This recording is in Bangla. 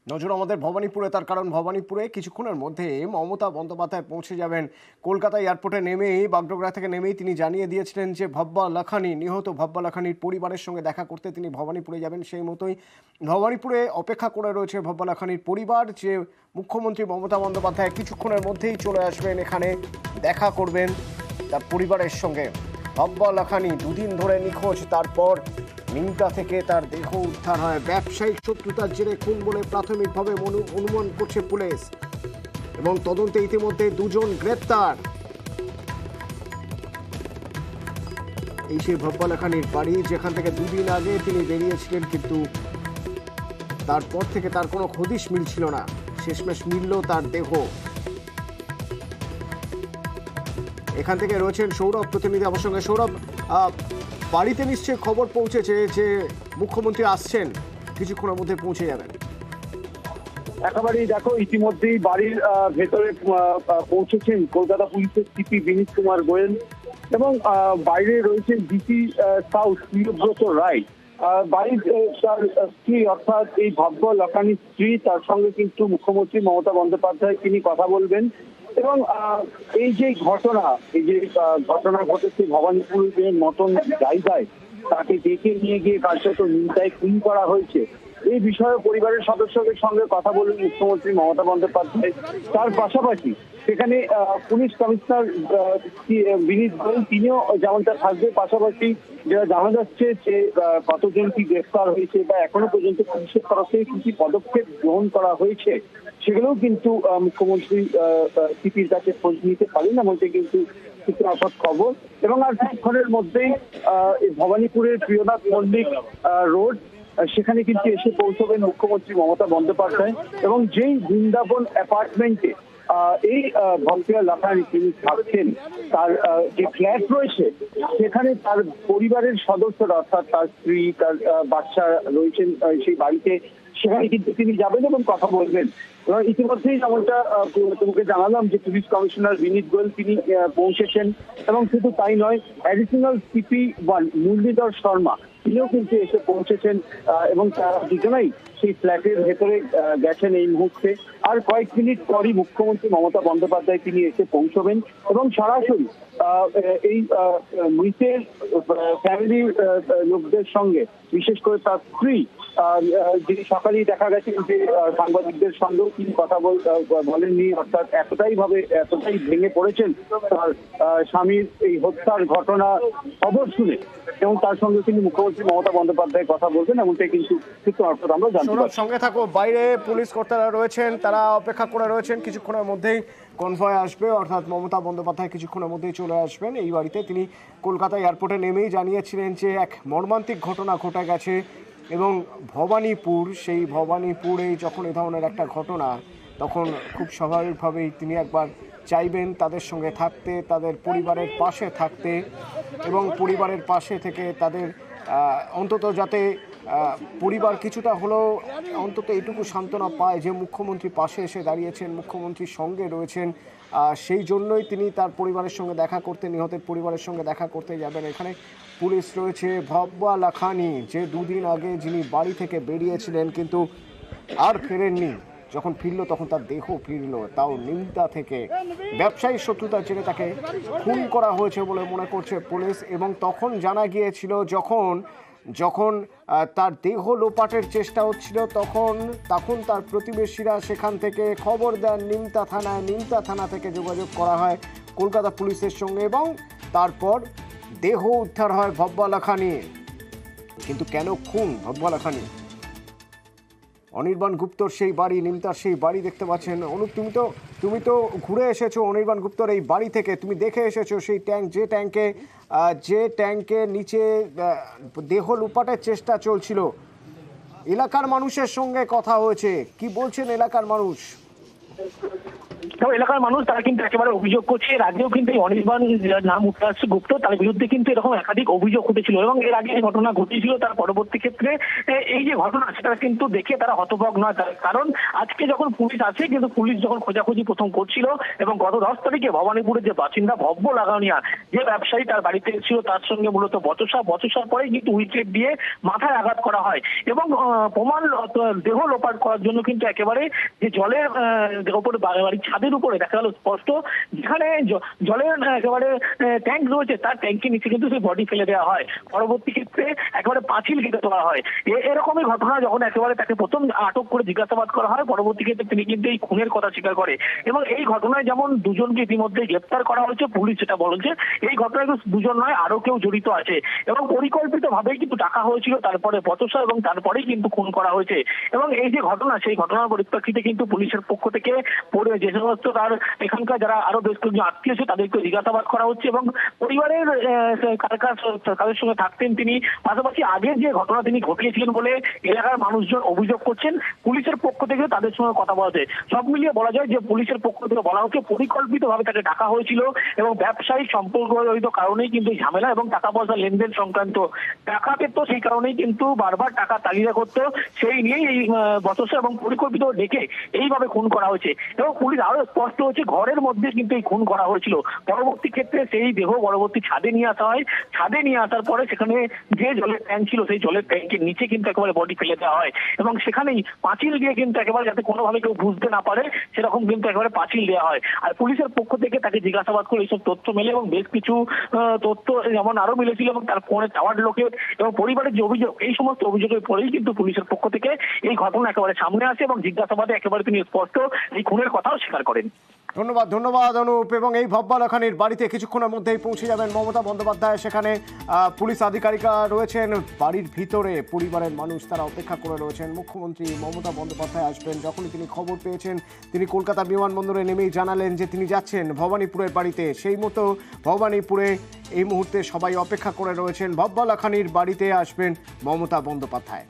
নজর আমাদের ভবানীপুরে, তার কারণ ভবানীপুরে কিছুক্ষণের মধ্যে মমতা বন্দ্যোপাধ্যায় পৌঁছে যাবেন। কলকাতা এয়ারপোর্টে নেমেই, বাগডোগরা থেকে নেমেই তিনি জানিয়ে দিয়েছিলেন যে ভব্বা লাখানি, নিহত ভব্বা লাখানির পরিবারের সঙ্গে দেখা করতে তিনি ভবানীপুরে যাবেন। সেই মতোই ভবানীপুরে অপেক্ষা করে রয়েছে ভব্বা লাখানির পরিবার, যে মুখ্যমন্ত্রী মমতা বন্দ্যোপাধ্যায় কিছুক্ষণের মধ্যেই চলে আসবেন, এখানে দেখা করবেন তার পরিবারের সঙ্গে। ভব্বা লাখানি দুদিন ধরে নিখোঁজ, তারপর নিমতা থেকে তার দেহ উদ্ধার হয়। ব্যবসায়িক শত্রুতার জেরে খুন বলে প্রাথমিকভাবে অনুমান করছে পুলিশ, এবং তদন্তে ইতিমধ্যে দুজন গ্রেপ্তার। এই সেই ভব্বা লাখানির বাড়ি, যেখান থেকে দুদিন আগে তিনি বেরিয়েছিলেন, কিন্তু তারপর থেকে তার কোনো হদিশ মিলছিল না। শেষমেশ মিলল তার দেহ। এখান থেকে রয়েছেন সৌরভ প্রতিনিধি আমার সঙ্গে। সৌরভ, বাড়িতে নিশ্চয়ই খবর পৌঁছেছে যে মুখ্যমন্ত্রী আসছেন, কিছুক্ষণের মধ্যে পৌঁছে যাবেন। একেবারেই দেখো, ইতিমধ্যেই বাড়ির ভেতরে পৌঁছেছেন কলকাতা পুলিশের সিপি বিনীত কুমার গোয়েল, এবং বাইরে রয়েছেন ডিসি সাউথ প্রিয়ব্রত রায়। বাড়ির তার স্ত্রী, অর্থাৎ এই ভব্বা লাখানির স্ত্রী, তার সঙ্গে কিন্তু মুখ্যমন্ত্রী মমতা বন্দ্যোপাধ্যায় তিনি কথা বলবেন। এবং এই যে ঘটনা ঘটেছে ভবানীপুরের মতন জায়গায়, তাকে ডেকে নিয়ে গিয়ে কার্যত নিন্দায় খুন করা হয়েছে, এই বিষয়ে পরিবারের সদস্যদের সঙ্গে কথা বললেন মুখ্যমন্ত্রী মমতা বন্দ্যোপাধ্যায়। তার পাশাপাশি সেখানে পুলিশ কমিশনার বিনীত গোয়েল তিনিও যেমনটা থাকবে। পাশাপাশি যেটা জানা যাচ্ছে যে কতজন কি গ্রেফতার হয়েছে বা এখনো পর্যন্ত পুলিশের তরফ থেকে কি কি পদক্ষেপ গ্রহণ করা হয়েছে, সেগুলোও কিন্তু মুখ্যমন্ত্রী সিপির কাছে খোঁজ নিতে পারেন, এমনটা কিন্তু সূত্রাপাত খবর। এবং আর কিছুক্ষণের মধ্যেই ভবানীপুরের প্রিয়নাথ মল্লিক রোড, সেখানে কিন্তু এসে পৌঁছবেন মুখ্যমন্ত্রী মমতা বন্দ্যোপাধ্যায়। এবং যেই বৃন্দাবন অ্যাপার্টমেন্টে এই ভব্বা লাখানি তিনি থাকছেন, তার যে ফ্ল্যাট রয়েছে, সেখানে তার পরিবারের সদস্যরা, অর্থাৎ তার স্ত্রী, তার বাচ্চা রয়েছেন সেই বাড়িতে, সেখানে কিন্তু তিনি যাবেন এবং কথা বলবেন। এবং ইতিমধ্যেই যেমনটা তোমাকে জানালাম যে পুলিশ কমিশনার বিনীত গোয়েল তিনি পৌঁছেছেন, এবং শুধু তাই নয়, অ্যাডিশনাল সিপি 1 মুরলীধর শর্মা তিনিও কিন্তু এসে পৌঁছেছেন, এবং তারা দুজনেই সেই ফ্ল্যাটের ভেতরে গেছেন এই মুহূর্তে। আর কয়েক মিনিট পরই মুখ্যমন্ত্রী মমতা বন্দ্যোপাধ্যায় তিনি এসে পৌঁছবেন এবং সরাসরি এই মৃতের ফ্যামিলির লোকদের সঙ্গে, বিশেষ করে তার স্ত্রী, যিনি সকালেই দেখা গেছে যে সাংবাদিকদের সঙ্গেও তিনি কথা বলেননি, অর্থাৎ এতটাই ভেঙে পড়েছেন তার স্বামীর এই হত্যার ঘটনা খবর শুনে, এবং তার সঙ্গে কিন্তু মুখ্যমন্ত্রী মমতা বন্দ্যোপাধ্যায় কথা বলবেন, এমনটাই কিন্তু আমরা জানতে পারছি। সঙ্গে থাকো, বাইরে পুলিশ কর্তারা রয়েছেন, তারা অপেক্ষা করে রয়েছেন। কিছুক্ষণের মধ্যেই কনভয় আসবে, অর্থাৎ মমতা বন্দ্যোপাধ্যায় কিছুক্ষণের মধ্যেই চলে আসবেন এই বাড়িতে। তিনি কলকাতা এয়ারপোর্টে নেমেই জানিয়েছিলেন যে এক মর্মান্তিক ঘটনা ঘটে গেছে, এবং সেই ভবানীপুরে যখন এই ধরনের একটা ঘটনা, তখন খুব স্বাভাবিকভাবেই তিনি একবার চাইবেন তাদের সঙ্গে থাকতে, তাদের পরিবারের পাশে থাকতে, এবং পরিবারের পাশে থেকে তাদের অন্তত যাতে পরিবার কিছুটা হলেও অন্তত এটুকু সান্ত্বনা পায় যে মুখ্যমন্ত্রী পাশে এসে দাঁড়িয়েছেন, মুখ্যমন্ত্রীর সঙ্গে রয়েছেন। সেই জন্যই তিনি তার পরিবারের সঙ্গে দেখা করতে, নিহতের পরিবারের সঙ্গে দেখা করতে যাবেন। এখানে পুলিশ রয়েছে। ভব্বা লাখানি, যে দুদিন আগে যিনি বাড়ি থেকে বেরিয়েছিলেন কিন্তু আর ফেরেননি, যখন ফিরল তখন তার দেহ ফিরল, তাও নিমতা থেকে। ব্যবসায়ী শত্রুতার জেরে তাকে খুন করা হয়েছে বলে মনে করছে পুলিশ। এবং তখন জানা গিয়েছিল, যখন তার দেহ লোপাটের চেষ্টা হচ্ছিল, তখন তার প্রতিবেশীরা সেখান থেকে খবর দেন নিমতা থানায়। নিমতা থানা থেকে যোগাযোগ করা হয় কলকাতা পুলিশের সঙ্গে, এবং তারপর দেহ উদ্ধার হয় ভব্বা লাখানি। কিন্তু কেন খুন ভব্বা লাখানি? অনির্বাণ গুপ্তর সেই বাড়ি, নিমতার সেই বাড়ি দেখতে পাচ্ছেন। অনুপ, তুমি তো ঘুরে এসেছো অনির্বাণ গুপ্তর এই বাড়ি থেকে, তুমি দেখে এসেছো সেই যে ট্যাঙ্কে নিচে দেহ লুপাটের চেষ্টা চলছিল। এলাকার মানুষের সঙ্গে কথা হয়েছে, কি বলছেন এলাকার মানুষ? তো এলাকার মানুষ তারা কিন্তু একেবারে অভিযোগ করছে, এর আগেও কিন্তু এই অনির্বাণ নাম উঠে আসছে গুপ্ত, তার বিরুদ্ধে কিন্তু এরকম একাধিক অভিযোগ উঠেছিল এবং এর আগে এই ঘটনা ঘটেছিল। তার পরবর্তী ক্ষেত্রে এই যে ঘটনা সেটা কিন্তু দেখে তারা হতভম্ব নয়, কারণ আজকে যখন পুলিশ আসে, কিন্তু পুলিশ যখন খোঁজাখুঁজি প্রথম করছিল এবং গত 10 তারিখে ভবানীপুরের যে বাসিন্দা ভব্য লাগানিয়া, যে ব্যবসায়ী তার বাড়িতে এসেছিল, তার সঙ্গে মূলত বচসার পরেই কিন্তু উইকেট দিয়ে মাথায় আঘাত করা হয় এবং প্রমাণ দেহ লোপাট করার জন্য কিন্তু একেবারে যে জলের উপরে বাড়ির ছাদের উপরে দেখা গেল স্পষ্ট, যেখানে জলের একেবারে ট্যাঙ্ক রয়েছে তার ট্যাঙ্কের নিচে কিন্তু সেই বডি ফেলে দেওয়া হয়। পরবর্তী ক্ষেত্রে একেবারে পাঁচিল কেটে তোলা হয়। এরকমই ঘটনা যখন একেবারে তাকে প্রথম আটক করে জিজ্ঞাসাবাদ করা হয়, পরবর্তী ক্ষেত্রে তিনি কিন্তু এই খুনের কথা স্বীকার করে এবং এই ঘটনায় যেমন দুজনকে ইতিমধ্যে গ্রেপ্তার করা হয়েছে, পুলিশ যেটা বলছে এই ঘটনায় দুজন নয় আরো কেউ জড়িত আছে এবং পরিকল্পিত ভাবেই কিন্তু ডাকা হয়েছিল, তারপরে বচসা এবং তারপরেই কিন্তু খুন করা হয়েছে। এবং এই যে ঘটনা, সেই ঘটনার পরিপ্রেক্ষিতে কিন্তু পুলিশের পক্ষ থেকে যে সমস্ত তার এখানকার যারা আরো বেশ কয়েকজন আত্মীয় আছে তাদেরকে জিজ্ঞাসাবাদ করা হচ্ছে এবং পরিবারের কাদের সঙ্গে থাকতেন তিনি, পাশাপাশি আগে যে ঘটনা তিনি ঘটিয়েছিলেন বলে এলাকার মানুষজন অভিযোগ করছেন, পুলিশের পক্ষ থেকে তাদের সঙ্গে কথা বলছে। সব মিলিয়ে বলা যায় যে পুলিশের পক্ষ থেকে বলা হচ্ছে পরিকল্পিতভাবে তাকে ডাকা হয়েছিল এবং ব্যবসায়িক সম্পর্কজড়িত কারণেই কিন্তু ঝামেলা এবং টাকা পয়সা লেনদেন সংক্রান্ত টাকা পেত, সেই কারণেই কিন্তু বারবার টাকা তাগিদা করতো, সেই নিয়েই এই বচসা এবং পরিকল্পিত ডেকে এইভাবে খুন করা হয়েছে। এবং পুলিশ আরো স্পষ্ট হচ্ছে ঘরের মধ্যে কিন্তু এই খুন করা হয়েছিল। পরবর্তী ক্ষেত্রে সেই দেহ পরবর্তী ছাদে নিয়ে আসা হয়, ছাদে নিয়ে আসার পরে সেখানে যে জলের ট্যাঙ্ক ছিল সেই জলের ট্যাঙ্কের নিচে কিন্তু একেবারে বডি ফেলে দেওয়া হয় এবং সেখানেই পাঁচিল দিয়ে কিন্তু একেবারে যাতে কোনোভাবে কেউ বুঝতে না পারে সেরকম কিন্তু একেবারে পাঁচিল দেওয়া হয়। আর পুলিশের পক্ষ থেকে তাকে জিজ্ঞাসাবাদ করে এইসব তথ্য মেলে এবং বেশ কিছু তথ্য যেমন আরো মিলেছিল এবং তার ফোনে টাওয়ার লোকের এবং পরিবারের যে অভিযোগ, এই সমস্ত অভিযোগের পরেই কিন্তু পুলিশের পক্ষ থেকে এই ঘটনা একেবারে সামনে আসে এবং জিজ্ঞাসাবাদে একেবারে তিনি স্পষ্ট এই খুনের কথাও স্বীকার করেন। ধন্যবাদ অনুপ। এবং এই ভব্বা লাখানির বাড়িতে কিছুক্ষণের মধ্যেই পৌঁছে যাবেন মমতা বন্দ্যোপাধ্যায়। সেখানে পুলিশ আধিকারিকরা রয়েছেন বাড়ির ভিতরে, পরিবারের মানুষ তারা অপেক্ষা করে রয়েছেন। মুখ্যমন্ত্রী মমতা বন্দ্যোপাধ্যায় আসবেন। যখনই তিনি খবর পেয়েছেন তিনি কলকাতা বিমানবন্দরে নেমেই জানালেন যে তিনি যাচ্ছেন ভবানীপুরের বাড়িতে। সেই মতো ভবানীপুরে এই মুহূর্তে সবাই অপেক্ষা করে রয়েছেন। ভব্বা লাখানির বাড়িতে আসবেন মমতা বন্দ্যোপাধ্যায়।